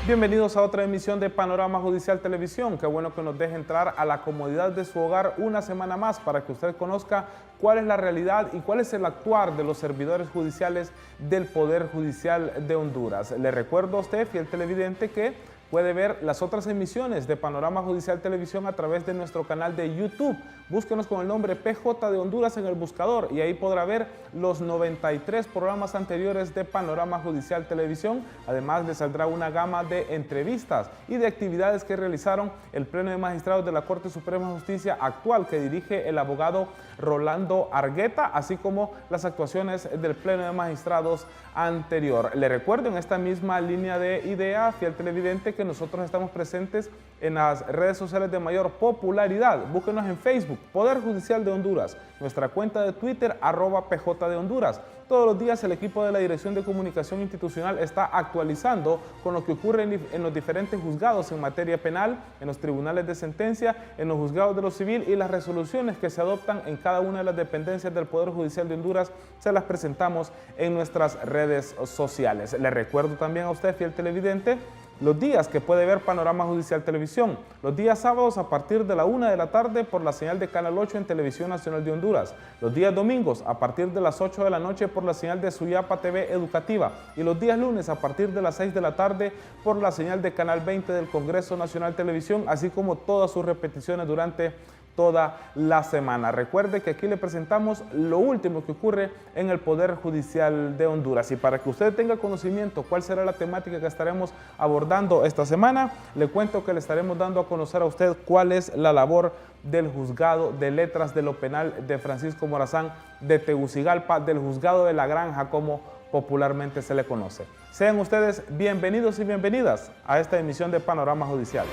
Bienvenidos a otra emisión de Panorama Judicial Televisión. Qué bueno que nos deje entrar a la comodidad de su hogar una semana más para que usted conozca cuál es la realidad y cuál es el actuar de los servidores judiciales del Poder Judicial de Honduras. Le recuerdo a usted, fiel televidente, que puede ver las otras emisiones de Panorama Judicial Televisión a través de nuestro canal de YouTube. Búsquenos con el nombre PJ de Honduras en el buscador y ahí podrá ver los 93 programas anteriores de Panorama Judicial Televisión. Además, le saldrá una gama de entrevistas y de actividades que realizaron el Pleno de Magistrados de la Corte Suprema de Justicia actual que dirige el abogado Rolando Argueta, así como las actuaciones del Pleno de Magistrados anterior. Le recuerdo en esta misma línea de idea, fiel televidente, que nosotros estamos presentes en las redes sociales de mayor popularidad. Búsquenos en Facebook, Poder Judicial de Honduras, nuestra cuenta de Twitter, @PJ de Honduras. Todos los días el equipo de la Dirección de Comunicación Institucional está actualizando con lo que ocurre en los diferentes juzgados en materia penal, en los tribunales de sentencia, en los juzgados de lo civil y las resoluciones que se adoptan en cada una de las dependencias del Poder Judicial de Honduras se las presentamos en nuestras redes sociales. Le recuerdo también a usted, fiel televidente, los días que puede ver Panorama Judicial Televisión, los días sábados a partir de la 1 de la tarde por la señal de Canal 8 en Televisión Nacional de Honduras, los días domingos a partir de las 8 de la noche por la señal de Suyapa TV Educativa y los días lunes a partir de las 6 de la tarde por la señal de Canal 20 del Congreso Nacional Televisión, así como todas sus repeticiones durante toda la semana. Recuerde que aquí le presentamos lo último que ocurre en el Poder Judicial de Honduras. Y para que usted tenga conocimiento cuál será la temática que estaremos abordando esta semana, le cuento que le estaremos dando a conocer a usted cuál es la labor del Juzgado de Letras de lo Penal de Francisco Morazán de Tegucigalpa, del Juzgado de la Granja, como popularmente se le conoce. Sean ustedes bienvenidos y bienvenidas a esta emisión de Panorama Judicial.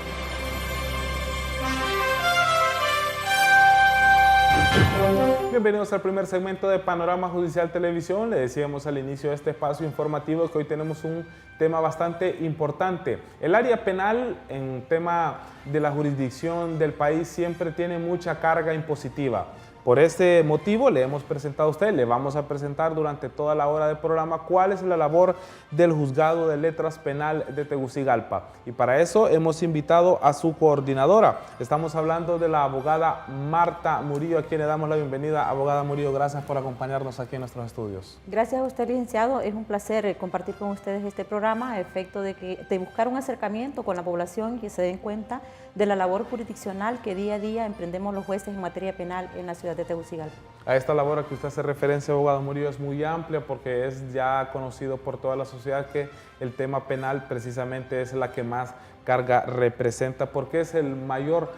Bienvenidos al primer segmento de Panorama Judicial Televisión. Le decíamos al inicio de este espacio informativo que hoy tenemos un tema bastante importante. El área penal en tema de la jurisdicción del país siempre tiene mucha carga impositiva. Por este motivo le hemos presentado a usted, le vamos a presentar durante toda la hora del programa cuál es la labor del Juzgado de Letras Penal de Tegucigalpa. Y para eso hemos invitado a su coordinadora. Estamos hablando de la abogada Marta Murillo, a quien le damos la bienvenida. Abogada Murillo, gracias por acompañarnos aquí en nuestros estudios. Gracias a usted, licenciado. Es un placer compartir con ustedes este programa a efecto de buscar un acercamiento con la población y que se den cuenta de la labor jurisdiccional que día a día emprendemos los jueces en materia penal en la ciudad de Tegucigalpa. A esta labor a que usted hace referencia, abogado Murillo, es muy amplia porque es ya conocido por toda la sociedad que el tema penal precisamente es la que más carga representa porque es el mayor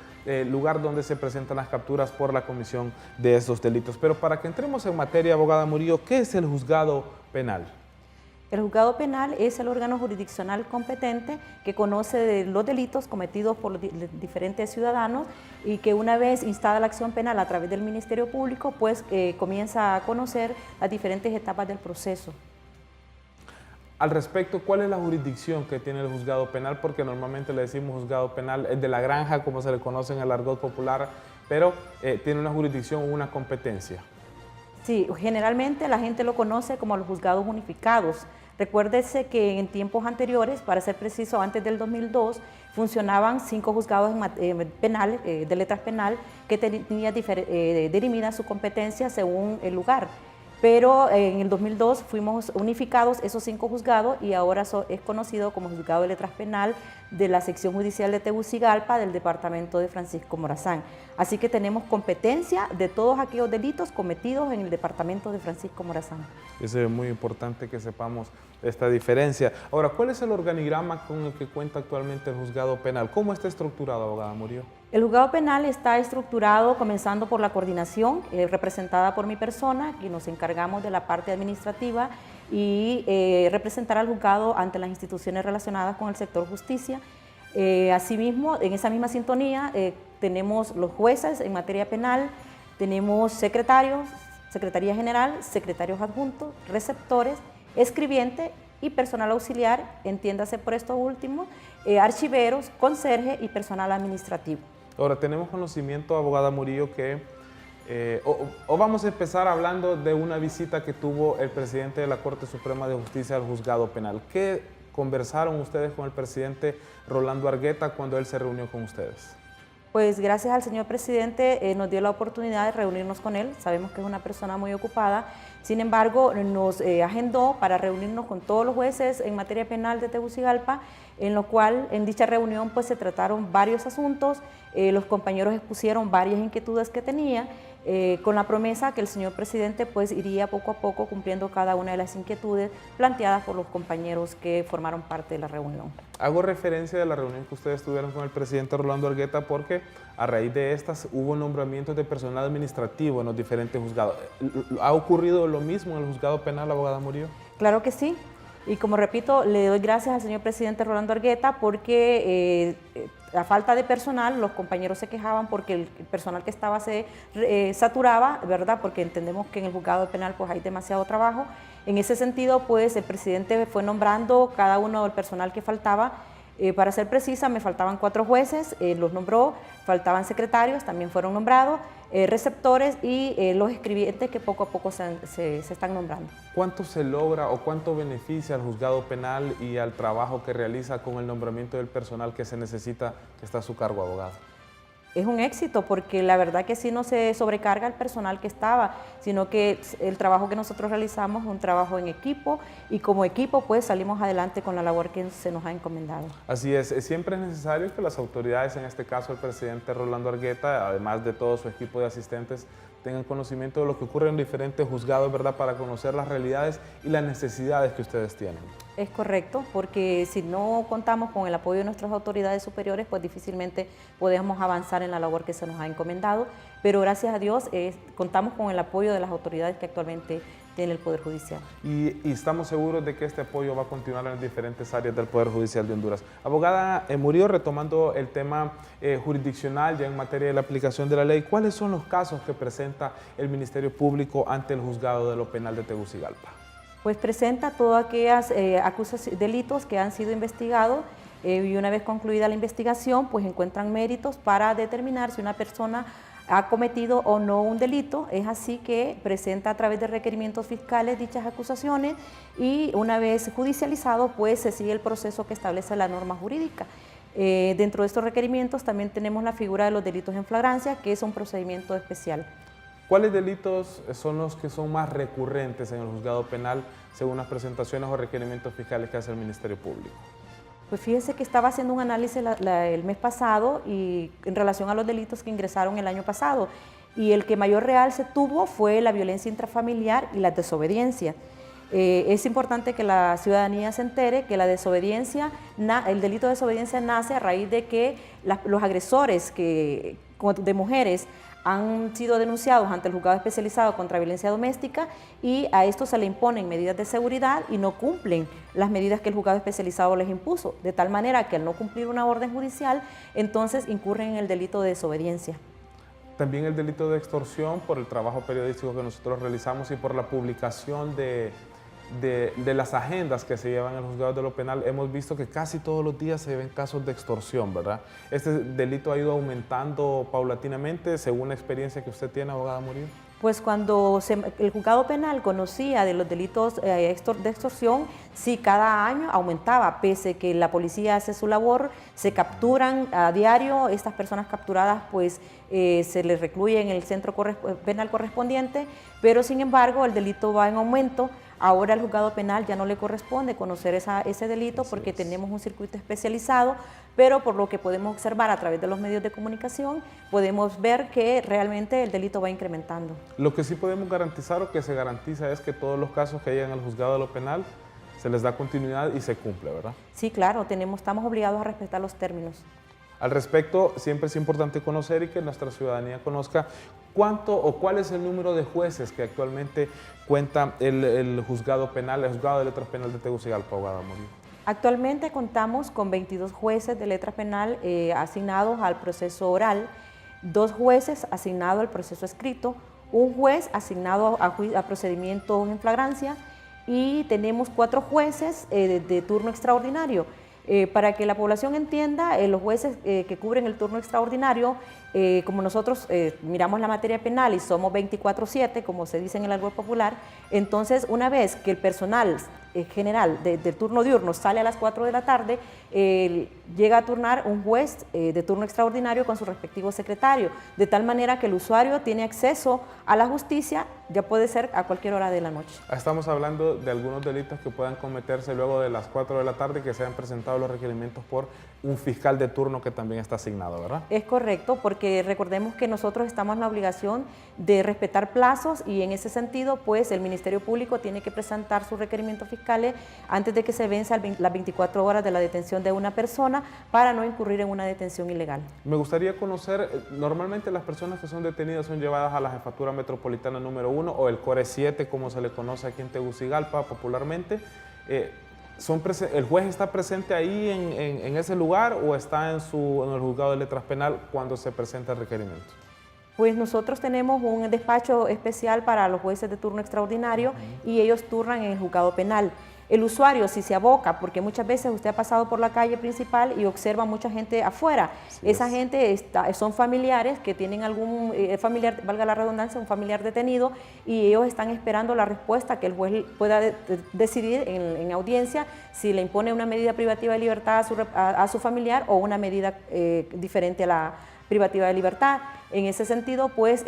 lugar donde se presentan las capturas por la comisión de esos delitos. Pero para que entremos en materia, abogada Murillo, ¿qué es el juzgado penal? El juzgado penal es el órgano jurisdiccional competente que conoce de los delitos cometidos por los diferentes ciudadanos y que una vez instada la acción penal a través del Ministerio Público, pues comienza a conocer las diferentes etapas del proceso. Al respecto, ¿cuál es la jurisdicción que tiene el juzgado penal? Porque normalmente le decimos juzgado penal, es de la granja, como se le conoce en el argot popular, pero tiene una jurisdicción o una competencia. Sí, generalmente la gente lo conoce como los juzgados unificados. Recuérdese que en tiempos anteriores, para ser preciso, antes del 2002, funcionaban 5 juzgados penales, de letras penal, que tenían dirimida su competencia según el lugar. Pero en el 2002 fuimos unificados esos 5 juzgados y ahora es conocido como Juzgado de Letras Penal de la Sección Judicial de Tegucigalpa del Departamento de Francisco Morazán. Así que tenemos competencia de todos aquellos delitos cometidos en el Departamento de Francisco Morazán. Eso es muy importante que sepamos esta diferencia. Ahora, ¿cuál es el organigrama con el que cuenta actualmente el juzgado penal? ¿Cómo está estructurado, abogada Murillo? El juzgado penal está estructurado comenzando por la coordinación, representada por mi persona, que nos encargamos de la parte administrativa y representar al juzgado ante las instituciones relacionadas con el sector justicia. Asimismo, en esa misma sintonía, tenemos los jueces en materia penal, tenemos secretarios, secretaría general, secretarios adjuntos, receptores, escribiente y personal auxiliar, entiéndase por esto último, archiveros, conserje y personal administrativo. Ahora, tenemos conocimiento, abogada Murillo, que o vamos a empezar hablando de una visita que tuvo el presidente de la Corte Suprema de Justicia al juzgado penal. ¿Qué conversaron ustedes con el presidente Rolando Argueta cuando él se reunió con ustedes? Pues gracias al señor presidente nos dio la oportunidad de reunirnos con él. Sabemos que es una persona muy ocupada. Sin embargo, nos agendó para reunirnos con todos los jueces en materia penal de Tegucigalpa, en lo cual en dicha reunión pues se trataron varios asuntos. Los compañeros expusieron varias inquietudes que tenía, con la promesa que el señor presidente pues iría poco a poco cumpliendo cada una de las inquietudes planteadas por los compañeros que formaron parte de la reunión. Hago referencia de la reunión que ustedes tuvieron con el presidente Rolando Argueta porque a raíz de estas hubo nombramientos de personal administrativo en los diferentes juzgados. ¿Ha ocurrido lo mismo en el juzgado penal, abogada Murillo? Claro que sí. Y como repito, le doy gracias al señor presidente Rolando Argueta porque a falta de personal, los compañeros se quejaban porque el personal que estaba se saturaba, ¿verdad? Porque entendemos que en el juzgado penal pues hay demasiado trabajo. En ese sentido, pues el presidente fue nombrando cada uno del personal que faltaba. Para ser precisa, me faltaban 4 jueces, los nombró, faltaban secretarios, también fueron nombrados, receptores y los escribientes que poco a poco se están nombrando. ¿Cuánto se logra o cuánto beneficia al juzgado penal y al trabajo que realiza con el nombramiento del personal que se necesita, que está a su cargo, abogado? Es un éxito porque la verdad que sí no se sobrecarga el personal que estaba, sino que el trabajo que nosotros realizamos es un trabajo en equipo y como equipo pues salimos adelante con la labor que se nos ha encomendado. Así es, siempre es necesario que las autoridades, en este caso el presidente Rolando Argueta, además de todo su equipo de asistentes, tengan conocimiento de lo que ocurre en diferentes juzgados, ¿verdad?, para conocer las realidades y las necesidades que ustedes tienen. Es correcto, porque si no contamos con el apoyo de nuestras autoridades superiores, pues difícilmente podemos avanzar en la labor que se nos ha encomendado, pero gracias a Dios contamos con el apoyo de las autoridades que actualmente tiene el Poder Judicial. Y estamos seguros de que este apoyo va a continuar en las diferentes áreas del Poder Judicial de Honduras. Abogada Murillo, retomando el tema jurisdiccional ya en materia de la aplicación de la ley, ¿cuáles son los casos que presenta el Ministerio Público ante el Juzgado de lo Penal de Tegucigalpa? Pues presenta todos aquellos delitos que han sido investigados y una vez concluida la investigación, pues encuentran méritos para determinar si una persona ha cometido o no un delito. Es así que presenta a través de requerimientos fiscales dichas acusaciones y una vez judicializado, pues se sigue el proceso que establece la norma jurídica. Dentro de estos requerimientos también tenemos la figura de los delitos en flagrancia, que es un procedimiento especial. ¿Cuáles delitos son los que son más recurrentes en el juzgado penal según las presentaciones o requerimientos fiscales que hace el Ministerio Público? Pues fíjese que estaba haciendo un análisis el mes pasado y en relación a los delitos que ingresaron el año pasado y el que mayor realce tuvo fue la violencia intrafamiliar y la desobediencia. Es importante que la ciudadanía se entere que la desobediencia, el delito de desobediencia nace a raíz de que los agresores de mujeres han sido denunciados ante el juzgado especializado contra violencia doméstica y a estos se le imponen medidas de seguridad y no cumplen las medidas que el juzgado especializado les impuso, de tal manera que al no cumplir una orden judicial, entonces incurren en el delito de desobediencia. También el delito de extorsión por el trabajo periodístico que nosotros realizamos y por la publicación de las agendas que se llevan en el juzgado de lo penal, hemos visto que casi todos los días se ven casos de extorsión, ¿verdad? Este delito ha ido aumentando paulatinamente, según la experiencia que usted tiene, abogada Murillo. Pues cuando el juzgado penal conocía de los delitos de extorsión, sí, cada año aumentaba, pese que la policía hace su labor, se capturan a diario, estas personas capturadas pues se les recluye en el centro penal correspondiente, pero sin embargo el delito va en aumento. Ahora al juzgado penal ya no le corresponde conocer ese delito porque tenemos un circuito especializado, pero por lo que podemos observar a través de los medios de comunicación, podemos ver que realmente el delito va incrementando. Lo que sí podemos garantizar o que se garantiza es que todos los casos que llegan al juzgado de lo penal se les da continuidad y se cumple, ¿verdad? Sí, claro, estamos obligados a respetar los términos. Al respecto, siempre es importante conocer y que nuestra ciudadanía conozca cuánto o cuál es el número de jueces que actualmente cuenta el juzgado penal, el juzgado de letras penal de Tegucigalpa, abogada Murillo. Actualmente contamos con 22 jueces de letra penal asignados al proceso oral, 2 jueces asignados al proceso escrito, 1 juez asignado a procedimientos en flagrancia y tenemos 4 jueces de turno extraordinario. Para que la población entienda, los jueces que cubren el turno extraordinario, como nosotros miramos la materia penal y somos 24/7, como se dice en el argot popular, entonces una vez que el personal general del turno diurno sale a las 4 de la tarde, llega a turnar un juez de turno extraordinario con su respectivo secretario, de tal manera que el usuario tiene acceso a la justicia, ya puede ser a cualquier hora de la noche. Estamos hablando de algunos delitos que puedan cometerse luego de las 4 de la tarde, que sean presentados los requerimientos por un fiscal de turno que también está asignado, ¿verdad? Es correcto, porque recordemos que nosotros estamos en la obligación de respetar plazos y en ese sentido, pues el Ministerio Público tiene que presentar sus requerimientos fiscales antes de que se venza las 24 horas de la detención de una persona para no incurrir en una detención ilegal. Me gustaría conocer, normalmente las personas que son detenidas son llevadas a la Jefatura Metropolitana número 1 o el Core 7, como se le conoce aquí en Tegucigalpa popularmente. ¿El juez está presente ahí en ese lugar o está en el juzgado de letras penal cuando se presenta el requerimiento? Pues nosotros tenemos un despacho especial para los jueces de turno extraordinario y ellos turnan en el juzgado penal. El usuario, si se aboca, porque muchas veces usted ha pasado por la calle principal y observa mucha gente afuera. Esa gente son familiares que tienen algún familiar, valga la redundancia, un familiar detenido, y ellos están esperando la respuesta que el juez pueda decidir en audiencia si le impone una medida privativa de libertad a su familiar o una medida diferente a la privativa de libertad. En ese sentido, pues,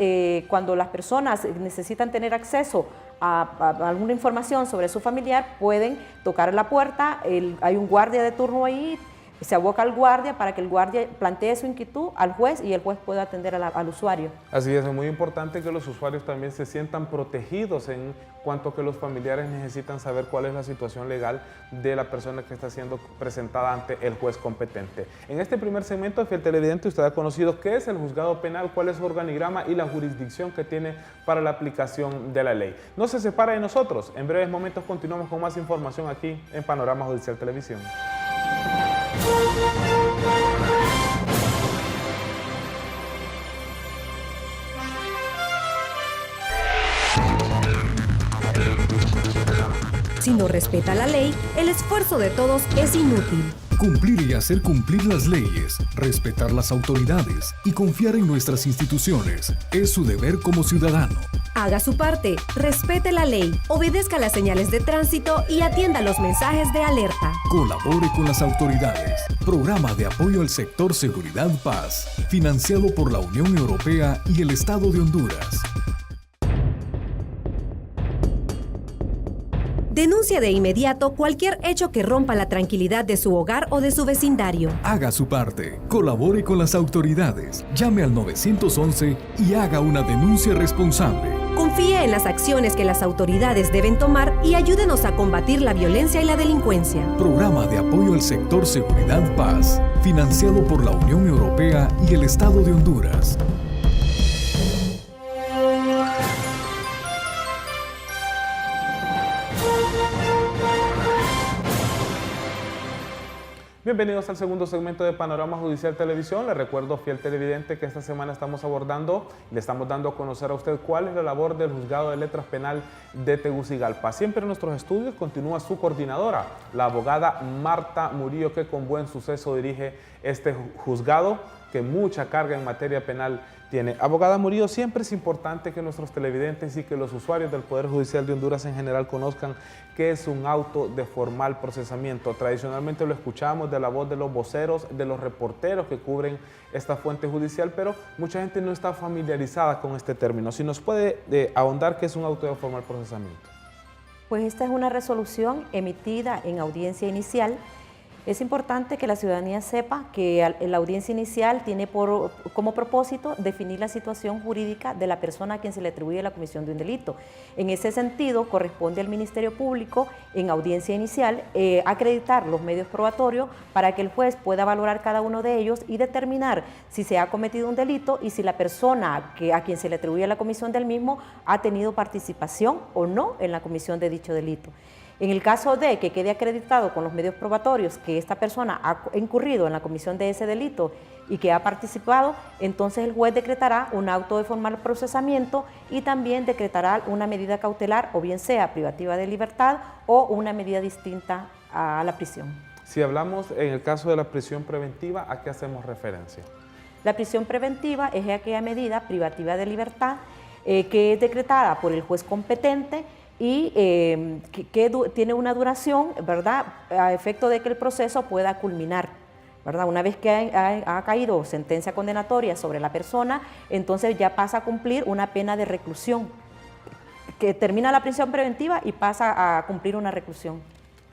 cuando las personas necesitan tener acceso a alguna información sobre su familiar, pueden tocar la puerta, hay un guardia de turno ahí, se aboca al guardia para que el guardia plantee su inquietud al juez y el juez pueda atender al usuario. Así es muy importante que los usuarios también se sientan protegidos en cuanto a que los familiares necesitan saber cuál es la situación legal de la persona que está siendo presentada ante el juez competente. En este primer segmento, fiel televidente, usted ha conocido qué es el juzgado penal, cuál es su organigrama y la jurisdicción que tiene para la aplicación de la ley. No se separe de nosotros, en breves momentos continuamos con más información aquí en Panorama Judicial Televisión. Si no respeta la ley, el esfuerzo de todos es inútil. Cumplir y hacer cumplir las leyes, respetar las autoridades y confiar en nuestras instituciones es su deber como ciudadano. Haga su parte, respete la ley, obedezca las señales de tránsito y atienda los mensajes de alerta. Colabore con las autoridades. Programa de apoyo al sector Seguridad Paz, financiado por la Unión Europea y el Estado de Honduras. Denuncie de inmediato cualquier hecho que rompa la tranquilidad de su hogar o de su vecindario. Haga su parte, colabore con las autoridades, llame al 911 y haga una denuncia responsable. Confíe en las acciones que las autoridades deben tomar y ayúdenos a combatir la violencia y la delincuencia. Programa de apoyo al sector Seguridad Paz, financiado por la Unión Europea y el Estado de Honduras. Bienvenidos al segundo segmento de Panorama Judicial Televisión. Le recuerdo, fiel televidente, que esta semana estamos abordando, le estamos dando a conocer a usted cuál es la labor del Juzgado de Letras Penal de Tegucigalpa. Siempre en nuestros estudios continúa su coordinadora, la abogada Marta Murillo, que con buen suceso dirige este juzgado que mucha carga en materia penal tiene. Abogada Murillo, siempre es importante que nuestros televidentes y que los usuarios del Poder Judicial de Honduras en general conozcan qué es un auto de formal procesamiento. Tradicionalmente lo escuchamos de la voz de los voceros, de los reporteros que cubren esta fuente judicial, pero mucha gente no está familiarizada con este término. Si nos puede ahondar qué es un auto de formal procesamiento. Pues esta es una resolución emitida en audiencia inicial. Es importante que la ciudadanía sepa que la audiencia inicial tiene como propósito definir la situación jurídica de la persona a quien se le atribuye la comisión de un delito. En ese sentido, corresponde al Ministerio Público, en audiencia inicial, acreditar los medios probatorios para que el juez pueda valorar cada uno de ellos y determinar si se ha cometido un delito y si la persona a quien se le atribuye la comisión del mismo ha tenido participación o no en la comisión de dicho delito. En el caso de que quede acreditado con los medios probatorios que esta persona ha incurrido en la comisión de ese delito y que ha participado, entonces el juez decretará un auto de formal procesamiento y también decretará una medida cautelar, o bien sea privativa de libertad o una medida distinta a la prisión. Si hablamos en el caso de la prisión preventiva, ¿a qué hacemos referencia? La prisión preventiva es aquella medida privativa de libertad que es decretada por el juez competente y que tiene una duración, ¿verdad?, a efecto de que el proceso pueda culminar, ¿verdad? Una vez que ha caído sentencia condenatoria sobre la persona, entonces ya pasa a cumplir una pena de reclusión, que termina la prisión preventiva y pasa a cumplir una reclusión.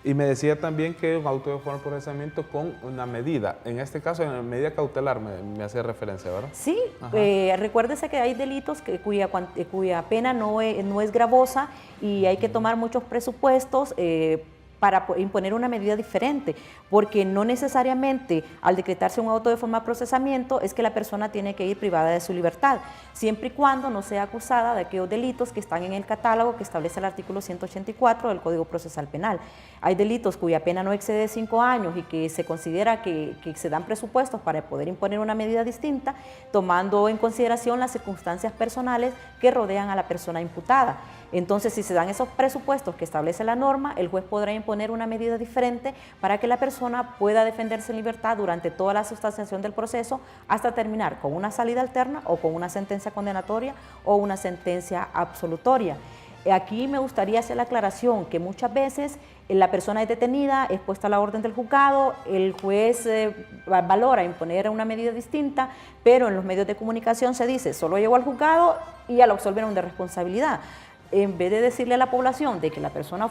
Y me decía también que un auto de forma de procesamiento con una medida, en este caso en la medida cautelar me hacía referencia, ¿verdad? Sí, recuérdese que hay delitos cuya pena no es gravosa y hay que tomar muchos presupuestos para imponer una medida diferente, porque no necesariamente al decretarse un auto de forma de procesamiento es que la persona tiene que ir privada de su libertad, siempre y cuando no sea acusada de aquellos delitos que están en el catálogo que establece el artículo 184 del Código Procesal Penal. Hay delitos cuya pena no excede 5 años y que se considera que se dan presupuestos para poder imponer una medida distinta, tomando en consideración las circunstancias personales que rodean a la persona imputada. Entonces, si se dan esos presupuestos que establece la norma, el juez podrá imponer una medida diferente para que la persona pueda defenderse en libertad durante toda la sustanciación del proceso hasta terminar con una salida alterna o con una sentencia condenatoria o una sentencia absolutoria. Aquí me gustaría hacer la aclaración que muchas veces la persona es detenida, es puesta a la orden del juzgado, el juez valora imponer una medida distinta, pero en los medios de comunicación se dice solo llegó al juzgado y ya lo absolvieron de responsabilidad. En vez de decirle a la población de que la persona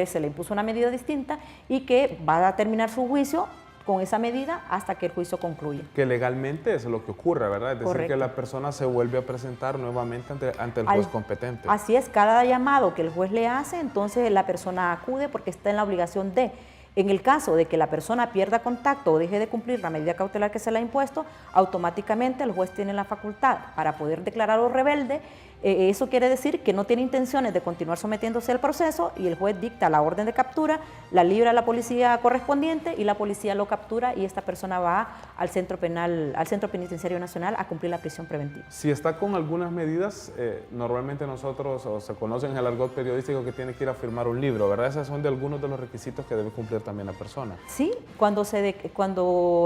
se le impuso una medida distinta y que va a terminar su juicio con esa medida hasta que el juicio concluya. Que legalmente es lo que ocurre, ¿verdad? Es decir, correcto, que la persona se vuelve a presentar nuevamente ante el juez competente. Así es, cada llamado que el juez le hace, entonces la persona acude porque está en la obligación de. En el caso de que la persona pierda contacto o deje de cumplir la medida cautelar que se le ha impuesto, automáticamente el juez tiene la facultad para poder declararlo rebelde. Eso quiere decir que no tiene intenciones de continuar sometiéndose al proceso y el juez dicta la orden de captura, la libra a la policía correspondiente y la policía lo captura y esta persona va al centro penitenciario nacional a cumplir la prisión preventiva. Si está con algunas medidas, normalmente nosotros, o se conoce en el argot periodístico, que tiene que ir a firmar un libro, ¿verdad? Esos son de algunos de los requisitos que debe cumplir también la persona. Sí, cuando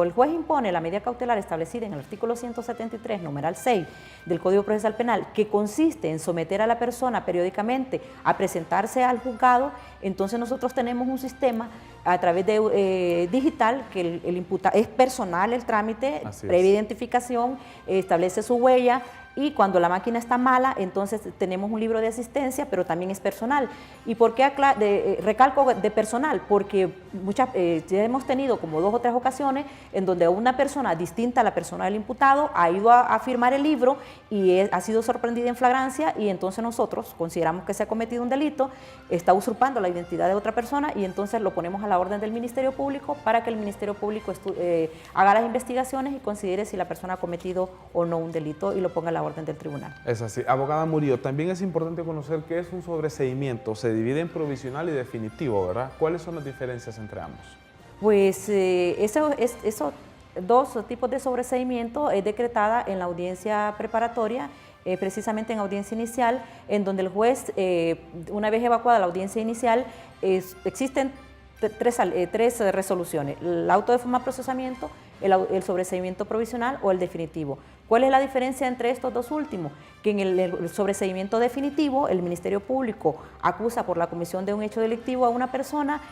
el juez impone la medida cautelar establecida en el artículo 173, numeral 6 del Código Procesal Penal, que consiste en someter a la persona periódicamente a presentarse al juzgado, entonces nosotros tenemos un sistema a través de digital que es personal el trámite, previa identificación, establece su huella. Y cuando la máquina está mala, entonces tenemos un libro de asistencia, pero también es personal. ¿Y por qué recalco de personal? Porque ya hemos tenido como 2 o 3 ocasiones en donde una persona distinta a la persona del imputado ha ido a firmar el libro y ha sido sorprendida en flagrancia y entonces nosotros consideramos que se ha cometido un delito, está usurpando la identidad de otra persona y entonces lo ponemos a la orden del Ministerio Público para que el Ministerio Público haga las investigaciones y considere si la persona ha cometido o no un delito y lo ponga a la orden del tribunal. Es así. Abogada Murillo, también es importante conocer qué es un sobreseimiento. Se divide en provisional y definitivo, ¿verdad? ¿Cuáles son las diferencias entre ambos? Pues esos 2 tipos de sobreseimiento es decretada en la audiencia preparatoria, precisamente en audiencia inicial, en donde el juez, una vez evacuada la audiencia inicial, existen 3 resoluciones: el auto de forma de procesamiento, el sobreseimiento provisional o el definitivo. ¿Cuál es la diferencia entre estos 2 últimos? Que en el sobreseimiento definitivo el Ministerio Público acusa por la comisión de un hecho delictivo a una persona,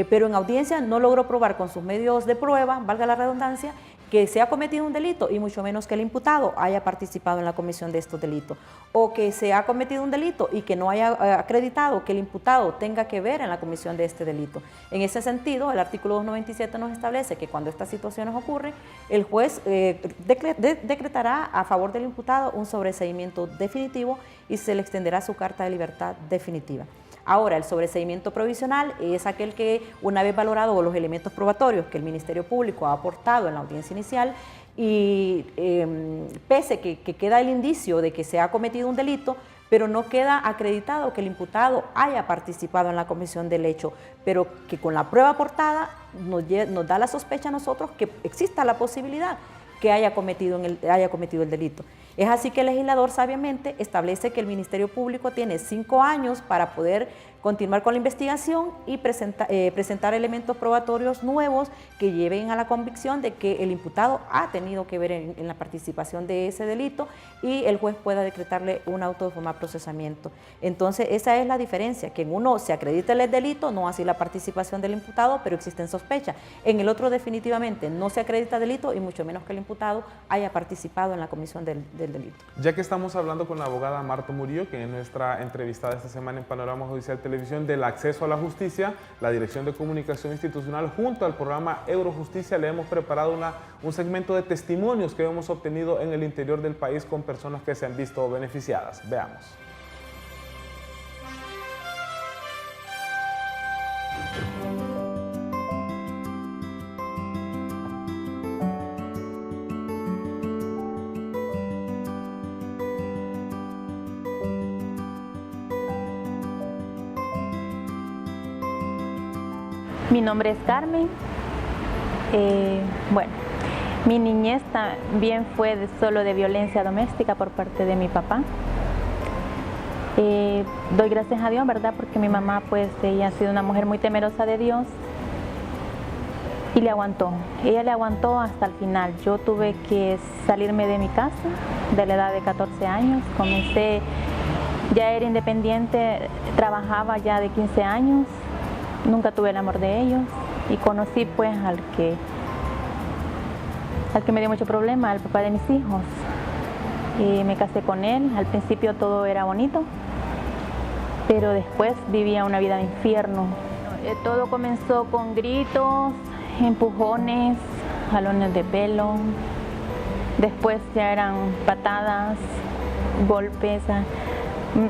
pero en audiencia no logró probar con sus medios de prueba, valga la redundancia, que se ha cometido un delito y mucho menos que el imputado haya participado en la comisión de estos delitos, o que se ha cometido un delito y que no haya acreditado que el imputado tenga que ver en la comisión de este delito. En ese sentido, el artículo 297 nos establece que cuando estas situaciones ocurren, el juez decretará a favor del imputado un sobreseimiento definitivo y se le extenderá su carta de libertad definitiva. Ahora, el sobreseimiento provisional es aquel que, una vez valorados los elementos probatorios que el Ministerio Público ha aportado en la audiencia inicial y pese que queda el indicio de que se ha cometido un delito, pero no queda acreditado que el imputado haya participado en la comisión del hecho, pero que con la prueba aportada nos da la sospecha a nosotros que exista la posibilidad que haya cometido el delito. Es así que el legislador sabiamente establece que el Ministerio Público tiene 5 años para poder continuar con la investigación y presentar elementos probatorios nuevos que lleven a la convicción de que el imputado ha tenido que ver en la participación de ese delito y el juez pueda decretarle un auto de formal procesamiento. Entonces, esa es la diferencia, que en uno se acredita el delito, no así la participación del imputado, pero existen sospechas. En el otro definitivamente no se acredita delito y mucho menos que el imputado haya participado en la comisión del delito. Ya que estamos hablando con la abogada Marta Murillo, que es nuestra entrevistada esta semana en Panorama Judicial Televisión del acceso a la justicia, la Dirección de Comunicación Institucional junto al programa Eurojusticia le hemos preparado un segmento de testimonios que hemos obtenido en el interior del país con personas que se han visto beneficiadas. Veamos. Mi nombre es Carmen. Bueno, mi niñez también fue solo de violencia doméstica por parte de mi papá. Doy gracias a Dios, ¿verdad? Porque mi mamá, pues, ella ha sido una mujer muy temerosa de Dios y le aguantó. Ella le aguantó hasta el final. Yo tuve que salirme de mi casa de la edad de 14 años. Comencé, ya era independiente, trabajaba ya de 15 años. Nunca tuve el amor de ellos y conocí pues al que me dio mucho problema, al papá de mis hijos. Me casé con él, al principio todo era bonito, pero después vivía una vida de infierno. Todo comenzó con gritos, empujones, jalones de pelo, después ya eran patadas, golpes,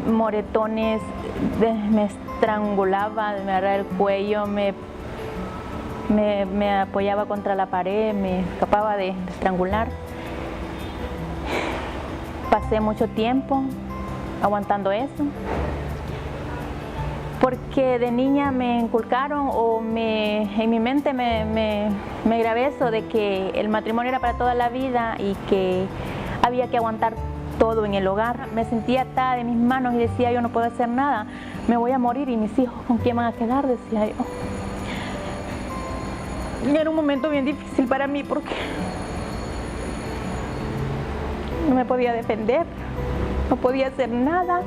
moretones, me estrangulaba, me agarraba el cuello, me apoyaba contra la pared, me escapaba de estrangular. Pasé mucho tiempo aguantando eso, porque de niña me inculcaron en mi mente me grabé eso de que el matrimonio era para toda la vida y que había que aguantar todo en el hogar. Me sentía atada de mis manos y decía, yo no puedo hacer nada, me voy a morir y mis hijos, ¿con quién van a quedar?, decía yo. Y era un momento bien difícil para mí porque no me podía defender, no podía hacer nada.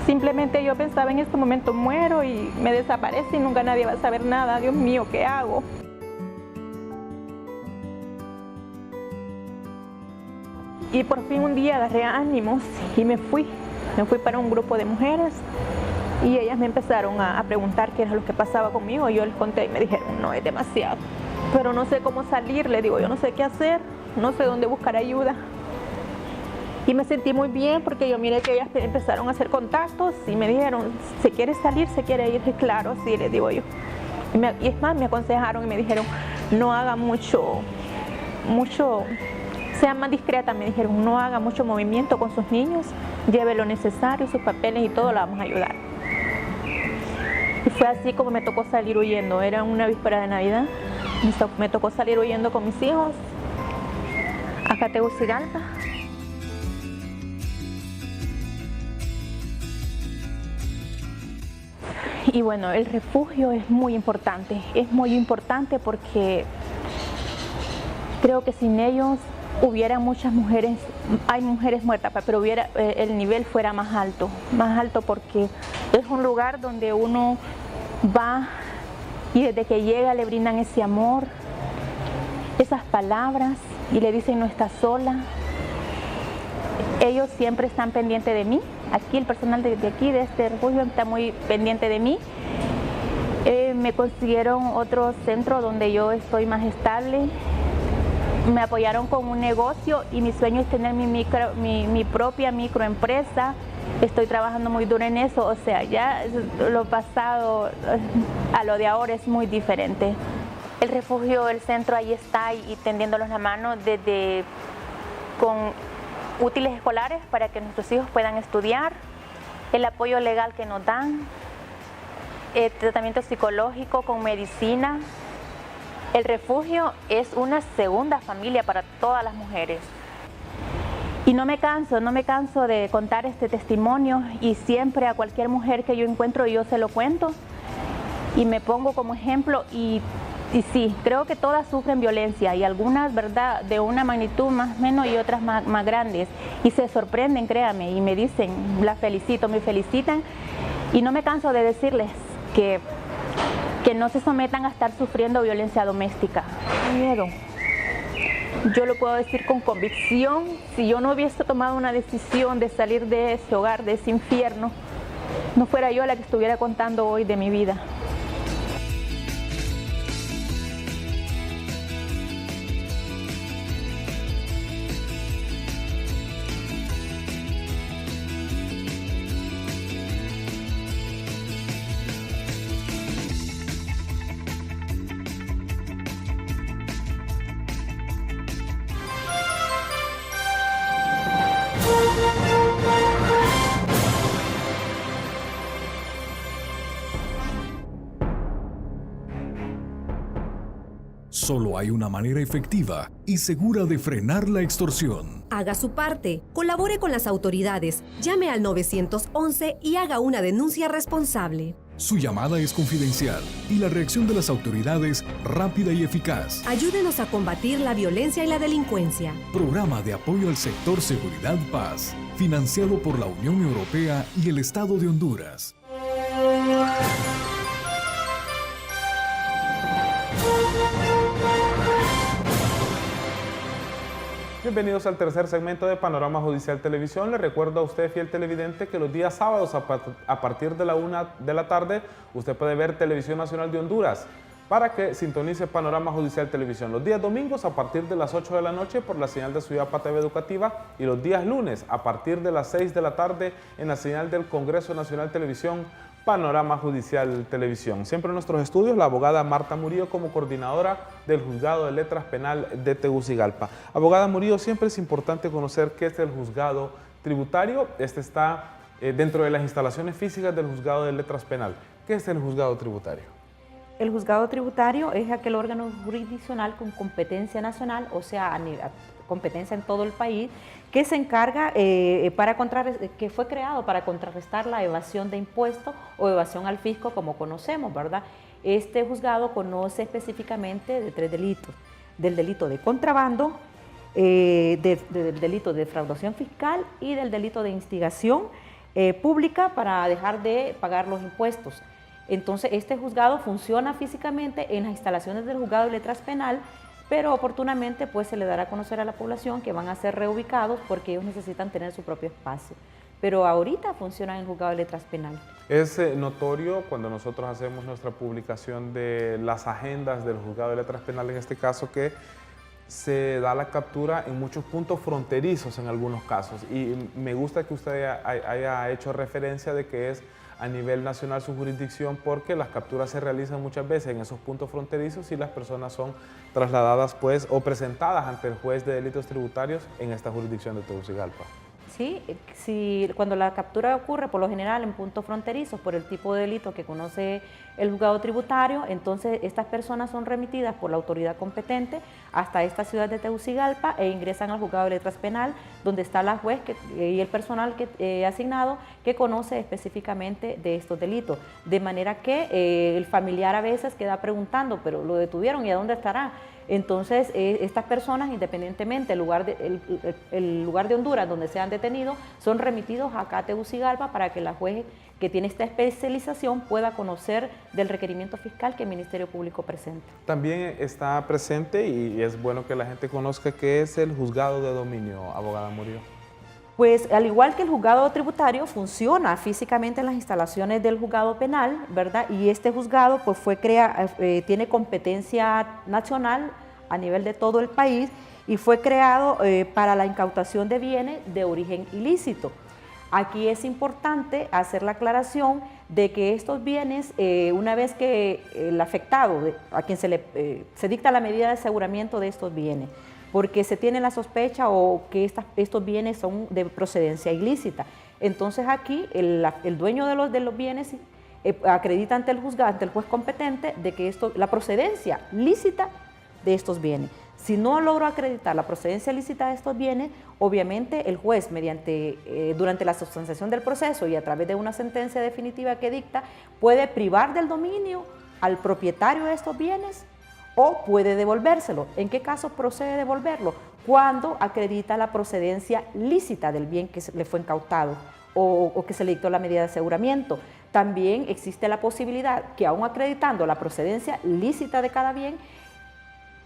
Simplemente yo pensaba, en este momento muero y me desaparece y nunca nadie va a saber nada. Dios mío, ¿qué hago? Y por fin un día agarré ánimos y me fui para un grupo de mujeres y ellas me empezaron a preguntar qué era lo que pasaba conmigo. Y yo les conté y me dijeron, no, es demasiado, pero no sé cómo salir. Le digo, yo no sé qué hacer, no sé dónde buscar ayuda. Y me sentí muy bien porque yo miré que ellas empezaron a hacer contactos y me dijeron, ¿se quiere salir, se quiere ir? Y claro, sí, les digo yo. Y es más, me aconsejaron y me dijeron, no haga mucho, sea más discreta, me dijeron, no haga mucho movimiento con sus niños, lleve lo necesario, sus papeles y todo, la vamos a ayudar. Y fue así como me tocó salir huyendo. Era una víspera de Navidad, me tocó salir huyendo con mis hijos a Tegucigalpa. Y bueno, el refugio es muy importante porque creo que sin ellos hubiera muchas mujeres, hay mujeres muertas, pero el nivel fuera más alto porque es un lugar donde uno va y desde que llega le brindan ese amor, esas palabras y le dicen no estás sola. Ellos siempre están pendientes de mí. Aquí el personal de aquí, de este refugio, está muy pendiente de mí. Me consiguieron otro centro donde yo estoy más estable. Me apoyaron con un negocio y mi sueño es tener mi propia microempresa. Estoy trabajando muy duro en eso, o sea, ya lo pasado a lo de ahora es muy diferente. El refugio, el centro ahí está y tendiéndonos la mano con útiles escolares para que nuestros hijos puedan estudiar, el apoyo legal que nos dan, el tratamiento psicológico con medicina. El refugio es una segunda familia para todas las mujeres. Y no me canso de contar este testimonio, y siempre a cualquier mujer que yo encuentro yo se lo cuento y me pongo como ejemplo. Y sí, creo que todas sufren violencia, y algunas, ¿verdad?, de una magnitud más o menos y otras más grandes, y se sorprenden, créame, y me dicen, la felicito, me felicitan, y no me canso de decirles que no se sometan a estar sufriendo violencia doméstica. Miedo. Yo lo puedo decir con convicción: si yo no hubiese tomado una decisión de salir de ese hogar, de ese infierno, no fuera yo la que estuviera contando hoy de mi vida. Solo hay una manera efectiva y segura de frenar la extorsión. Haga su parte, colabore con las autoridades, llame al 911 y haga una denuncia responsable. Su llamada es confidencial y la reacción de las autoridades rápida y eficaz. Ayúdenos a combatir la violencia y la delincuencia. Programa de apoyo al sector Seguridad Paz, financiado por la Unión Europea y el Estado de Honduras. Bienvenidos al tercer segmento de Panorama Judicial Televisión. Le recuerdo a usted, fiel televidente, que los días sábados a partir de la 1 de la tarde usted puede ver Televisión Nacional de Honduras para que sintonice Panorama Judicial Televisión. Los días domingos a partir de las 8 de la noche por la señal de Suyapa TV Educativa, y los días lunes a partir de las 6 de la tarde en la señal del Congreso Nacional Televisión, Panorama Judicial Televisión. Siempre en nuestros estudios la abogada Marta Murillo como coordinadora del Juzgado de Letras Penal de Tegucigalpa. Abogada Murillo, siempre es importante conocer qué es el Juzgado Tributario. Este está dentro de las instalaciones físicas del Juzgado de Letras Penal. ¿Qué es el Juzgado Tributario? El Juzgado Tributario es aquel órgano jurisdiccional con competencia nacional, o sea, competencia en todo el país, que se encarga, que fue creado para contrarrestar la evasión de impuestos o evasión al fisco, como conocemos, ¿verdad? Este juzgado conoce específicamente de 3 delitos: del delito de contrabando, del delito de defraudación fiscal y del delito de instigación pública para dejar de pagar los impuestos. Entonces, este juzgado funciona físicamente en las instalaciones del Juzgado de Letras Penal, pero oportunamente pues se le dará a conocer a la población que van a ser reubicados porque ellos necesitan tener su propio espacio. Pero ahorita funcionan en el Juzgado de Letras Penal. Es notorio cuando nosotros hacemos nuestra publicación de las agendas del Juzgado de Letras Penal, en este caso, que se da la captura en muchos puntos fronterizos en algunos casos. Y me gusta que usted haya hecho referencia de que es a nivel nacional su jurisdicción, porque las capturas se realizan muchas veces en esos puntos fronterizos y las personas son trasladadas pues o presentadas ante el juez de delitos tributarios en esta jurisdicción de Tegucigalpa. Sí, cuando la captura ocurre por lo general en puntos fronterizos por el tipo de delito que conoce el juzgado tributario, entonces estas personas son remitidas por la autoridad competente hasta esta ciudad de Tegucigalpa e ingresan al juzgado de letras penal, donde está la juez y el personal asignado que conoce específicamente de estos delitos. De manera que el familiar a veces queda preguntando, pero lo detuvieron y ¿a dónde estará? Entonces, estas personas, independientemente el lugar de Honduras donde sean detenidos, son remitidos acá a Tegucigalpa para que la juez que tiene esta especialización pueda conocer del requerimiento fiscal que el Ministerio Público presenta. También está presente, y es bueno que la gente conozca, qué es el juzgado de dominio, abogada Murillo. Pues al igual que el juzgado tributario funciona físicamente en las instalaciones del juzgado penal, ¿verdad? Y este juzgado pues tiene competencia nacional a nivel de todo el país y fue creado para la incautación de bienes de origen ilícito. Aquí es importante hacer la aclaración de que estos bienes, una vez que el afectado, a quien se dicta la medida de aseguramiento de estos bienes, porque se tiene la sospecha o que estos bienes son de procedencia ilícita. Entonces aquí el dueño de los bienes acredita ante el juzgado, ante el juez competente, de que la procedencia lícita de estos bienes. Si no logro acreditar la procedencia lícita de estos bienes, obviamente el juez, durante la sustanciación del proceso y a través de una sentencia definitiva que dicta, puede privar del dominio al propietario de estos bienes o puede devolvérselo. ¿En qué caso procede devolverlo? Cuando acredita la procedencia lícita del bien que le fue incautado o que se le dictó la medida de aseguramiento. También existe la posibilidad que, aún acreditando la procedencia lícita de cada bien,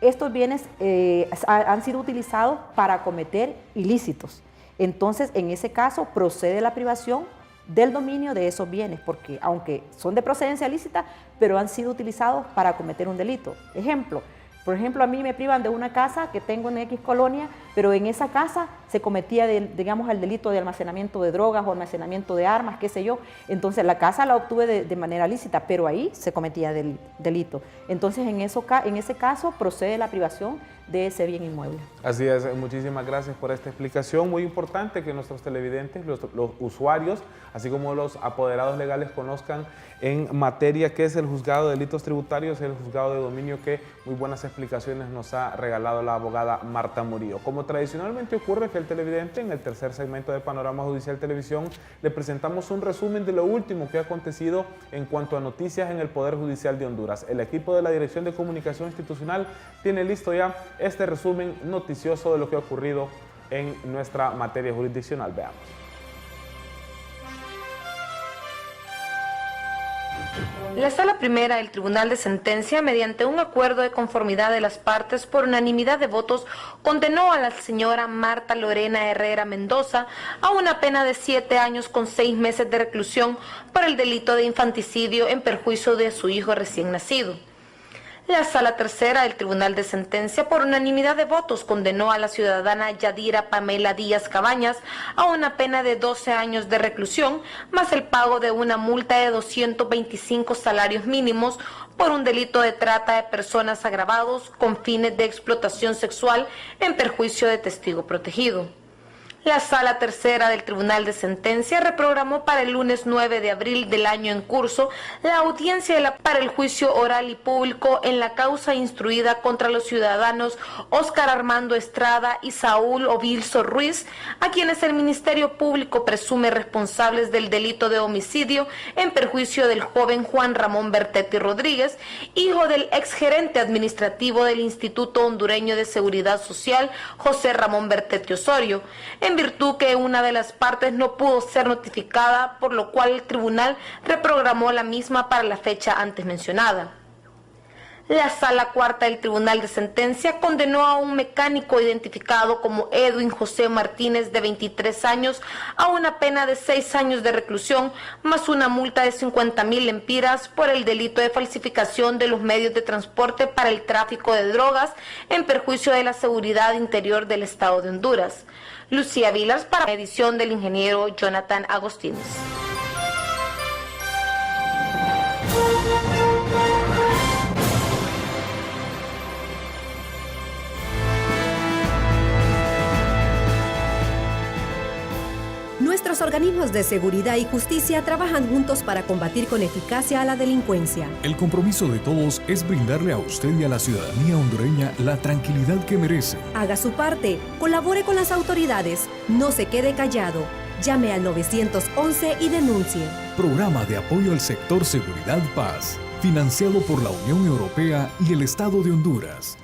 estos bienes han sido utilizados para cometer ilícitos. Entonces, en ese caso, procede la privación del dominio de esos bienes, porque aunque son de procedencia lícita, pero han sido utilizados para cometer un delito. Por ejemplo, a mí me privan de una casa que tengo en X colonia, pero en esa casa se cometía, digamos, el delito de almacenamiento de drogas o almacenamiento de armas, qué sé yo. Entonces, la casa la obtuve de manera lícita, pero ahí se cometía delito. Entonces, en ese caso, procede la privación de ese bien inmueble. Así es, muchísimas gracias por esta explicación. Muy importante que nuestros televidentes, los usuarios, así como los apoderados legales, conozcan en materia qué es el Juzgado de Delitos Tributarios, el Juzgado de Dominio, que muy buenas explicaciones nos ha regalado la abogada Marta Murillo. Como tradicionalmente ocurre, fiel televidente, en el tercer segmento de Panorama Judicial Televisión le presentamos un resumen de lo último que ha acontecido en cuanto a noticias en el Poder Judicial de Honduras. El equipo de la Dirección de Comunicación Institucional tiene listo ya este resumen noticioso de lo que ha ocurrido en nuestra materia jurisdiccional. Veamos. La Sala Primera del Tribunal de Sentencia, mediante un acuerdo de conformidad de las partes por unanimidad de votos, condenó a la señora Marta Lorena Herrera Mendoza a una pena de 7 años con 6 meses de reclusión por el delito de infanticidio en perjuicio de su hijo recién nacido. La Sala Tercera del Tribunal de Sentencia, por unanimidad de votos, condenó a la ciudadana Yadira Pamela Díaz Cabañas a una pena de 12 años de reclusión, más el pago de una multa de 225 salarios mínimos por un delito de trata de personas agravados con fines de explotación sexual en perjuicio de testigo protegido. La Sala Tercera del Tribunal de Sentencia reprogramó para el lunes 9 de abril del año en curso la audiencia para el juicio oral y público en la causa instruida contra los ciudadanos Óscar Armando Estrada y Saúl Ovilso Ruiz, a quienes el Ministerio Público presume responsables del delito de homicidio en perjuicio del joven Juan Ramón Bertetti Rodríguez, hijo del exgerente administrativo del Instituto Hondureño de Seguridad Social, José Ramón Bertetti Osorio, en virtud que una de las partes no pudo ser notificada, por lo cual el tribunal reprogramó la misma para la fecha antes mencionada. La Sala Cuarta del Tribunal de Sentencia condenó a un mecánico identificado como Edwin José Martínez, de 23 años, a una pena de 6 años de reclusión, más una multa de 50.000 lempiras por el delito de falsificación de los medios de transporte para el tráfico de drogas en perjuicio de la seguridad interior del Estado de Honduras. Lucía Vilas, para la edición del ingeniero Jonathan Agostínez. Nuestros organismos de seguridad y justicia trabajan juntos para combatir con eficacia a la delincuencia. El compromiso de todos es brindarle a usted y a la ciudadanía hondureña la tranquilidad que merece. Haga su parte, colabore con las autoridades, no se quede callado. Llame al 911 y denuncie. Programa de apoyo al sector Seguridad Paz, financiado por la Unión Europea y el Estado de Honduras.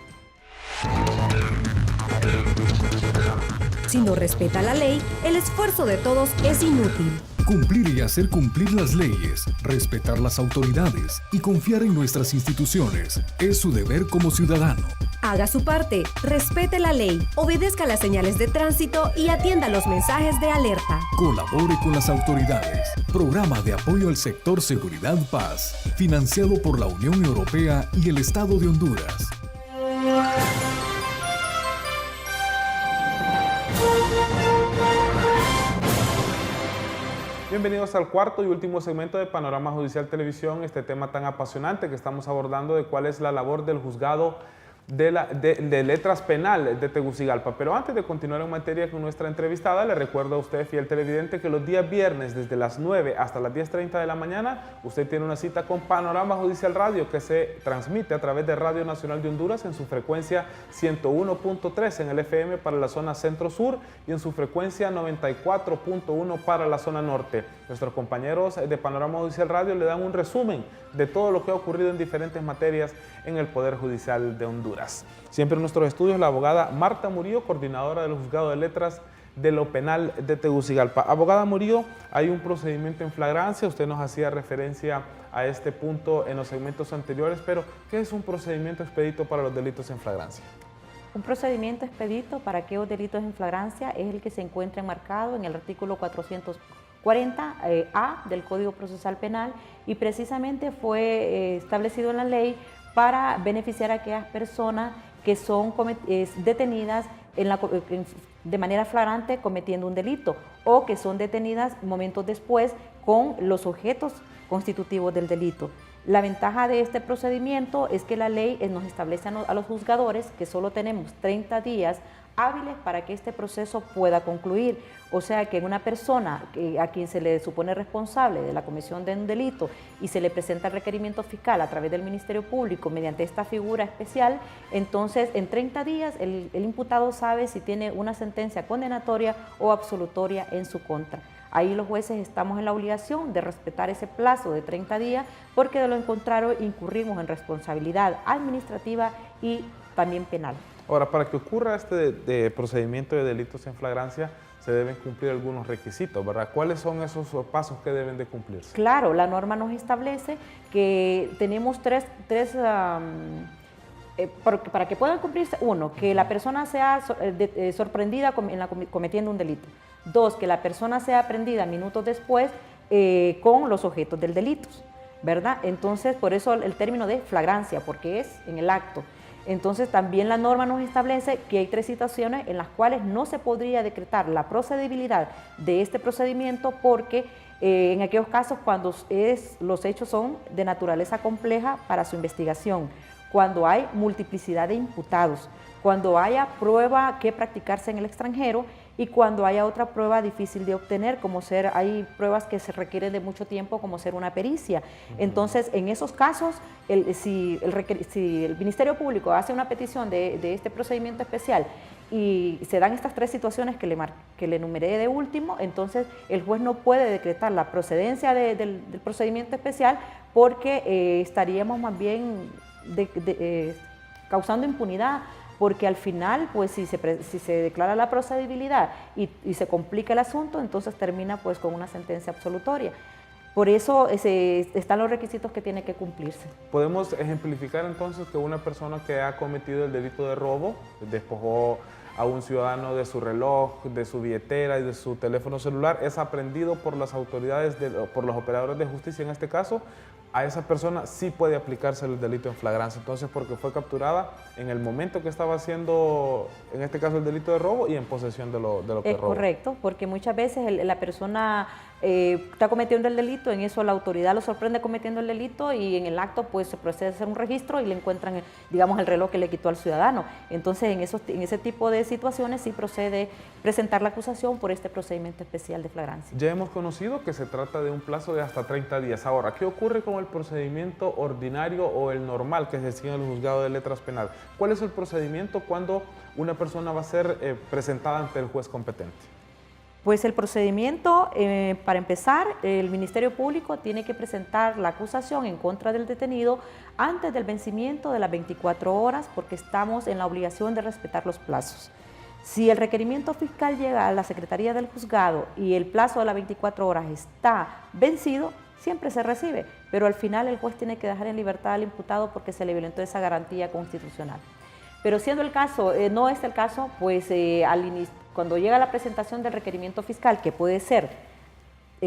Si no respeta la ley, el esfuerzo de todos es inútil. Cumplir y hacer cumplir las leyes, respetar las autoridades y confiar en nuestras instituciones es su deber como ciudadano. Haga su parte, respete la ley, obedezca las señales de tránsito y atienda los mensajes de alerta. Colabore con las autoridades. Programa de apoyo al sector Seguridad Paz, financiado por la Unión Europea y el Estado de Honduras. Bienvenidos al cuarto y último segmento de Panorama Judicial Televisión, este tema tan apasionante que estamos abordando de cuál es la labor del Juzgado de letras penal de Tegucigalpa. Pero antes de continuar en materia con nuestra entrevistada, le recuerdo a usted, fiel televidente, que los días viernes desde las 9 hasta las 10:30 de la mañana, usted tiene una cita con Panorama Judicial Radio, que se transmite a través de Radio Nacional de Honduras en su frecuencia 101.3 en el FM para la zona centro-sur y en su frecuencia 94.1 para la zona norte. Nuestros compañeros de Panorama Judicial Radio le dan un resumen de todo lo que ha ocurrido en diferentes materias en el Poder Judicial de Honduras. Siempre en nuestros estudios la abogada Marta Murillo, coordinadora del Juzgado de Letras de lo Penal de Tegucigalpa. Abogada Murillo, hay un procedimiento en flagrancia, usted nos hacía referencia a este punto en los segmentos anteriores, pero ¿qué es un procedimiento expedito para los delitos en flagrancia? Un procedimiento expedito para aquellos delitos en flagrancia es el que se encuentra enmarcado en el artículo 440A del Código Procesal Penal y precisamente fue establecido en la ley para beneficiar a aquellas personas que son detenidas de manera flagrante cometiendo un delito o que son detenidas momentos después con los objetos constitutivos del delito. La ventaja de este procedimiento es que la ley nos establece a los juzgadores que solo tenemos 30 días hábiles para que este proceso pueda concluir. O sea que una persona a quien se le supone responsable de la comisión de un delito y se le presenta el requerimiento fiscal a través del Ministerio Público mediante esta figura especial, entonces en 30 días el imputado sabe si tiene una sentencia condenatoria o absolutoria en su contra. Ahí los jueces estamos en la obligación de respetar ese plazo de 30 días porque de lo contrario incurrimos en responsabilidad administrativa y también penal. Ahora, para que ocurra este procedimiento de delitos en flagrancia, se deben cumplir algunos requisitos, ¿verdad? ¿Cuáles son esos pasos que deben de cumplirse? Claro, la norma nos establece que tenemos para que puedan cumplirse, uno, que la persona sea sorprendida cometiendo un delito. Dos, que la persona sea aprendida minutos después con los objetos del delito, ¿verdad? Entonces, por eso el término de flagrancia, porque es en el acto. Entonces, también la norma nos establece que hay 3 situaciones en las cuales no se podría decretar la procedibilidad de este procedimiento porque en aquellos casos cuando los hechos son de naturaleza compleja para su investigación, cuando hay multiplicidad de imputados, cuando haya prueba que practicarse en el extranjero y cuando haya otra prueba difícil de obtener, hay pruebas que se requieren de mucho tiempo, como ser una pericia. Entonces, en esos casos, si el Ministerio Público hace una petición de este procedimiento especial y se dan estas 3 situaciones que le enumeré de último, entonces el juez no puede decretar la procedencia del procedimiento especial porque estaríamos más bien causando impunidad, porque al final, pues si se declara la procedibilidad y se complica el asunto, entonces termina pues con una sentencia absolutoria. Por eso están los requisitos que tiene que cumplirse. ¿Podemos ejemplificar entonces que una persona que ha cometido el delito de robo, despojó a un ciudadano de su reloj, de su billetera y de su teléfono celular, es aprehendido por las autoridades, por los operadores de justicia en este caso? A esa persona sí puede aplicarse el delito en flagrancia, entonces porque fue capturada en el momento que estaba haciendo, en este caso el delito de robo y en posesión de lo que robó. Correcto, porque muchas veces la persona está cometiendo el delito, en eso la autoridad lo sorprende cometiendo el delito y en el acto pues se procede a hacer un registro y le encuentran, digamos, el reloj que le quitó al ciudadano. Entonces en ese tipo de situaciones sí procede presentar la acusación por este procedimiento especial de flagrancia. Ya hemos conocido que se trata de un plazo de hasta 30 días. Ahora, ¿qué ocurre con el procedimiento ordinario o el normal que se sigue en el juzgado de letras penal? ¿Cuál es el procedimiento cuando una persona va a ser presentada ante el juez competente? Pues el procedimiento, para empezar, el Ministerio Público tiene que presentar la acusación en contra del detenido antes del vencimiento de las 24 horas porque estamos en la obligación de respetar los plazos. Si el requerimiento fiscal llega a la Secretaría del Juzgado y el plazo de las 24 horas está vencido, siempre se recibe, pero al final el juez tiene que dejar en libertad al imputado porque se le violentó esa garantía constitucional. Pero siendo el caso, no es el caso, pues cuando llega la presentación del requerimiento fiscal, que puede ser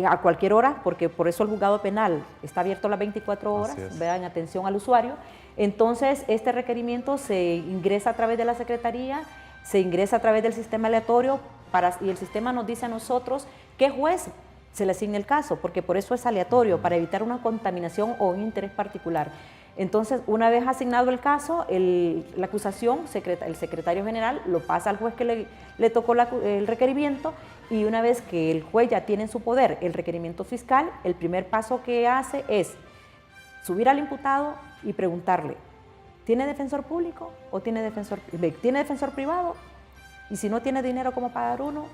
a cualquier hora, porque por eso el juzgado penal está abierto las 24 horas, en atención al usuario, entonces este requerimiento se ingresa a través de la Secretaría, se ingresa a través del sistema aleatorio y el sistema nos dice a nosotros qué juez se le asigne el caso, porque por eso es aleatorio, para evitar una contaminación o un interés particular. Entonces, una vez asignado el caso, la acusación, el secretario general lo pasa al juez que le tocó el requerimiento, y una vez que el juez ya tiene en su poder el requerimiento fiscal, el primer paso que hace es subir al imputado y preguntarle, ¿tiene defensor público o tiene defensor privado? Y si no tiene dinero como pagar uno,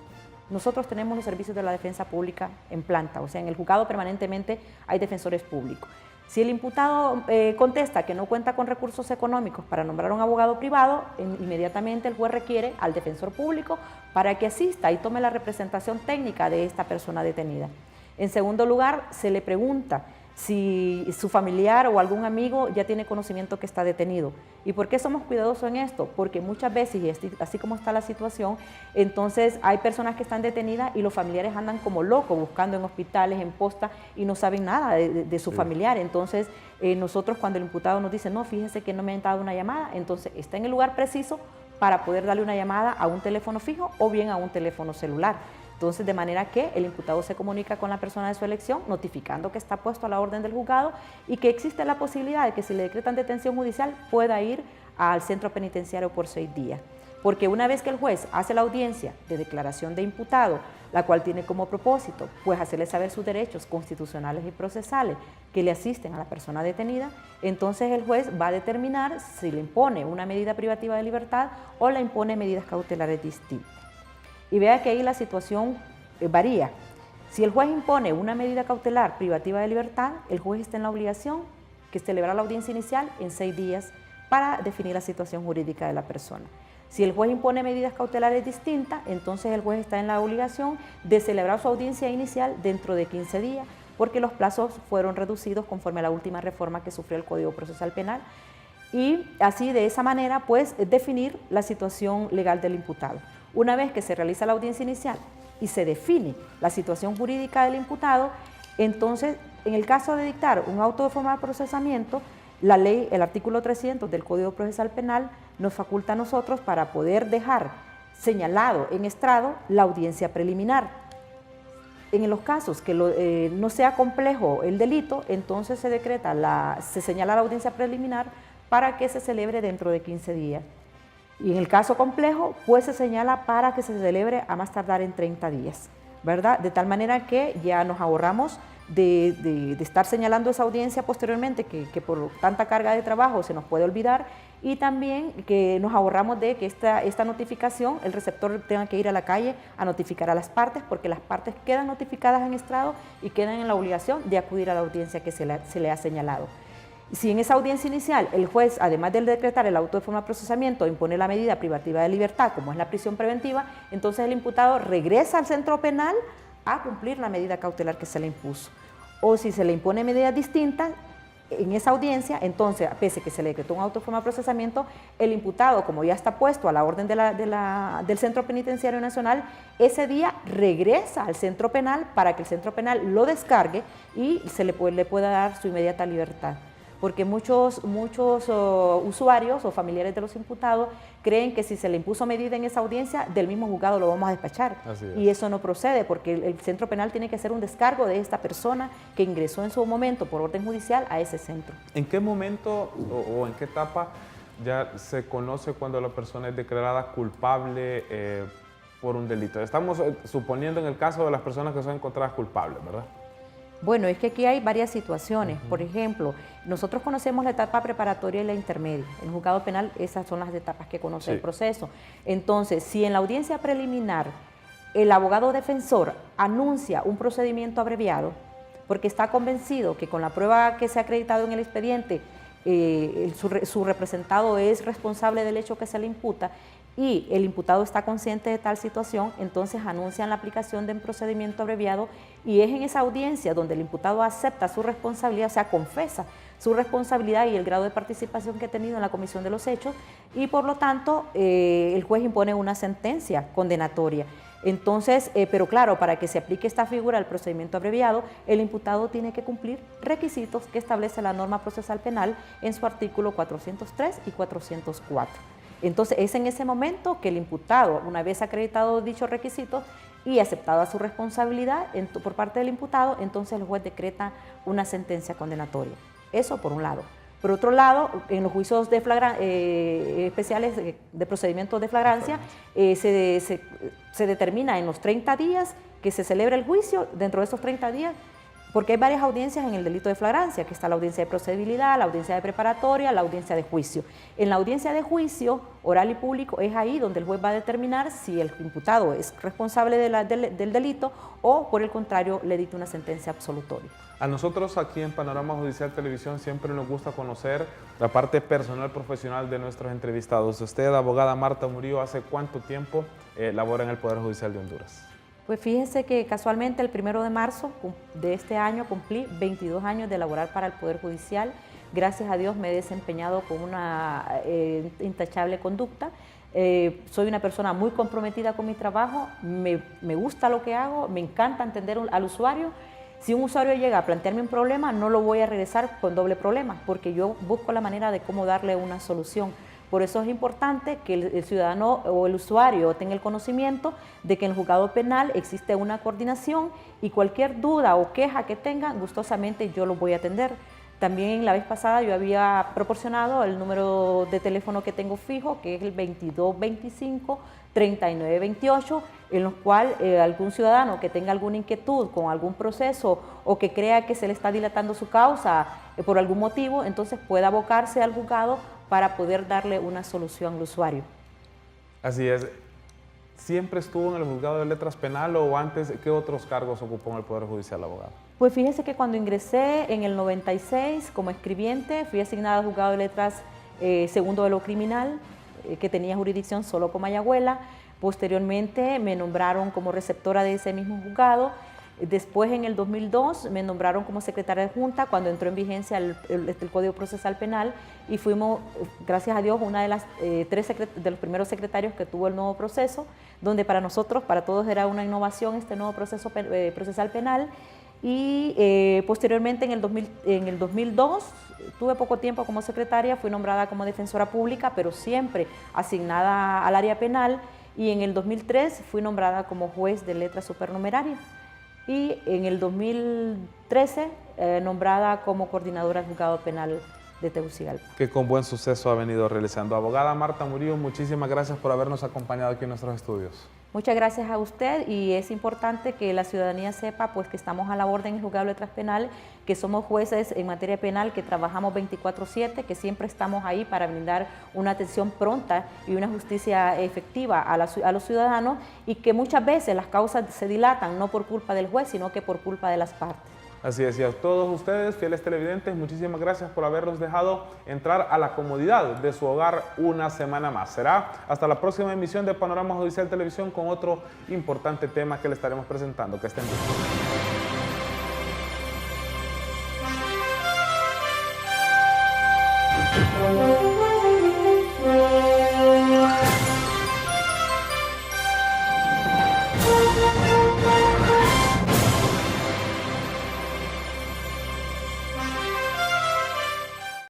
nosotros tenemos los servicios de la defensa pública en planta, o sea, en el juzgado permanentemente hay defensores públicos. Si el imputado contesta que no cuenta con recursos económicos para nombrar un abogado privado, inmediatamente el juez requiere al defensor público para que asista y tome la representación técnica de esta persona detenida. En segundo lugar, se le pregunta si su familiar o algún amigo ya tiene conocimiento que está detenido. ¿Y por qué somos cuidadosos en esto? Porque muchas veces, y así como está la situación, entonces hay personas que están detenidas y los familiares andan como locos buscando en hospitales, en posta, y no saben nada de su familiar. Entonces, nosotros cuando el imputado nos dice, no, fíjese que no me han dado una llamada, entonces está en el lugar preciso para poder darle una llamada a un teléfono fijo o bien a un teléfono celular. Entonces, de manera que el imputado se comunica con la persona de su elección, notificando que está puesto a la orden del juzgado y que existe la posibilidad de que si le decretan detención judicial pueda ir al centro penitenciario por 6 días. Porque una vez que el juez hace la audiencia de declaración de imputado, la cual tiene como propósito pues hacerle saber sus derechos constitucionales y procesales que le asisten a la persona detenida, entonces el juez va a determinar si le impone una medida privativa de libertad o le impone medidas cautelares distintas. Y vea que ahí la situación varía. Si el juez impone una medida cautelar privativa de libertad, el juez está en la obligación de celebrar la audiencia inicial en 6 días para definir la situación jurídica de la persona. Si el juez impone medidas cautelares distintas, entonces el juez está en la obligación de celebrar su audiencia inicial dentro de 15 días, porque los plazos fueron reducidos conforme a la última reforma que sufrió el Código Procesal Penal, y así de esa manera pues definir la situación legal del imputado. Una vez que se realiza la audiencia inicial y se define la situación jurídica del imputado, entonces, en el caso de dictar un auto de formal procesamiento, la ley, el artículo 300 del Código Procesal Penal, nos faculta a nosotros para poder dejar señalado en estrado la audiencia preliminar. En los casos que no sea complejo el delito, entonces se señala la audiencia preliminar para que se celebre dentro de 15 días. Y en el caso complejo, pues se señala para que se celebre a más tardar en 30 días, ¿verdad? De tal manera que ya nos ahorramos de estar señalando esa audiencia posteriormente, que por tanta carga de trabajo se nos puede olvidar, y también que nos ahorramos de que esta notificación, el receptor tenga que ir a la calle a notificar a las partes, porque las partes quedan notificadas en estrado y quedan en la obligación de acudir a la audiencia que se le ha señalado. Si en esa audiencia inicial el juez, además de decretar el auto de formal procesamiento, impone la medida privativa de libertad, como es la prisión preventiva, entonces el imputado regresa al centro penal a cumplir la medida cautelar que se le impuso. O si se le impone medidas distintas, en esa audiencia, entonces, pese que se le decretó un auto de formal procesamiento, el imputado, como ya está puesto a la orden del Centro Penitenciario Nacional, ese día regresa al centro penal para que el centro penal lo descargue y le pueda dar su inmediata libertad. Porque muchos usuarios o familiares de los imputados creen que si se le impuso medida en esa audiencia, del mismo juzgado lo vamos a despachar. Y eso no procede, porque el centro penal tiene que hacer un descargo de esta persona que ingresó en su momento por orden judicial a ese centro. ¿En qué momento o en qué etapa ya se conoce cuando la persona es declarada culpable por un delito? Estamos suponiendo en el caso de las personas que son encontradas culpables, ¿verdad? Bueno, es que aquí hay varias situaciones. Por ejemplo, nosotros conocemos la etapa preparatoria y la intermedia. En el juzgado penal esas son las etapas que conoce el proceso. Entonces, si en la audiencia preliminar el abogado defensor anuncia un procedimiento abreviado, porque está convencido que con la prueba que se ha acreditado en el expediente, su representado es responsable del hecho que se le imputa, y el imputado está consciente de tal situación, entonces anuncian la aplicación de un procedimiento abreviado, y es en esa audiencia donde el imputado acepta su responsabilidad, o sea, confesa su responsabilidad y el grado de participación que ha tenido en la comisión de los hechos, y por lo tanto el juez impone una sentencia condenatoria. Entonces, pero claro, para que se aplique esta figura del procedimiento abreviado, el imputado tiene que cumplir requisitos que establece la norma procesal penal en su artículo 403 y 404. Entonces, es en ese momento que el imputado, una vez acreditado dichos requisitos y aceptada su responsabilidad por parte del imputado, entonces el juez decreta una sentencia condenatoria. Eso por un lado. Por otro lado, en los juicios de especiales de procedimientos de flagrancia, se determina en los 30 días que se celebra el juicio. Dentro de esos 30 días, porque hay varias audiencias en el delito de flagrancia, que está la audiencia de procedibilidad, la audiencia de preparatoria, la audiencia de juicio. En la audiencia de juicio, oral y público, es ahí donde el juez va a determinar si el imputado es responsable del delito o, por el contrario, le dicta una sentencia absolutoria. A nosotros aquí en Panorama Judicial Televisión siempre nos gusta conocer la parte personal profesional de nuestros entrevistados. Usted, abogada Marta Murillo, ¿hace cuánto tiempo labora en el Poder Judicial de Honduras? Pues fíjense que casualmente el 1 de marzo de este año cumplí 22 años de laborar para el Poder Judicial. Gracias a Dios me he desempeñado con una intachable conducta. Soy una persona muy comprometida con mi trabajo, me gusta lo que hago, me encanta entender al usuario. Si un usuario llega a plantearme un problema, no lo voy a regresar con doble problema, porque yo busco la manera de cómo darle una solución. Por eso es importante que el ciudadano o el usuario tenga el conocimiento de que en el juzgado penal existe una coordinación y cualquier duda o queja que tengan, gustosamente yo lo voy a atender. También la vez pasada yo había proporcionado el número de teléfono que tengo fijo, que es el 2225-3928, en lo cual algún ciudadano que tenga alguna inquietud con algún proceso o que crea que se le está dilatando su causa por algún motivo, entonces pueda abocarse al juzgado para poder darle una solución al usuario. Así es. ¿Siempre estuvo en el juzgado de letras penal o antes qué otros cargos ocupó en el Poder Judicial, abogado? Pues fíjese que cuando ingresé en el 96 como escribiente, fui asignada al juzgado de letras segundo de lo criminal, que tenía jurisdicción solo con Mayagüela. Posteriormente me nombraron como receptora de ese mismo juzgado. Después, en el 2002, me nombraron como secretaria de Junta cuando entró en vigencia el Código Procesal Penal y fuimos, gracias a Dios, una de las de los primeros secretarios que tuvo el nuevo proceso, donde para nosotros, para todos, era una innovación este nuevo proceso procesal penal. Y posteriormente, en el 2002, tuve poco tiempo como secretaria, fui nombrada como defensora pública, pero siempre asignada al área penal, y en el 2003 fui nombrada como juez de letra supernumeraria. Y en el 2013 nombrada como coordinadora del juzgado penal de Tegucigalpa. Que con buen suceso ha venido realizando. Abogada Marta Murillo, muchísimas gracias por habernos acompañado aquí en nuestros estudios. Muchas gracias a usted, y es importante que la ciudadanía sepa pues que estamos a la orden en el juzgado de letras penales, que somos jueces en materia penal, que trabajamos 24/7, que siempre estamos ahí para brindar una atención pronta y una justicia efectiva a los ciudadanos, y que muchas veces las causas se dilatan no por culpa del juez, sino que por culpa de las partes. Así es, y a todos ustedes, fieles televidentes, muchísimas gracias por habernos dejado entrar a la comodidad de su hogar una semana más. Será hasta la próxima emisión de Panorama Judicial Televisión con otro importante tema que le estaremos presentando. Que estén bien.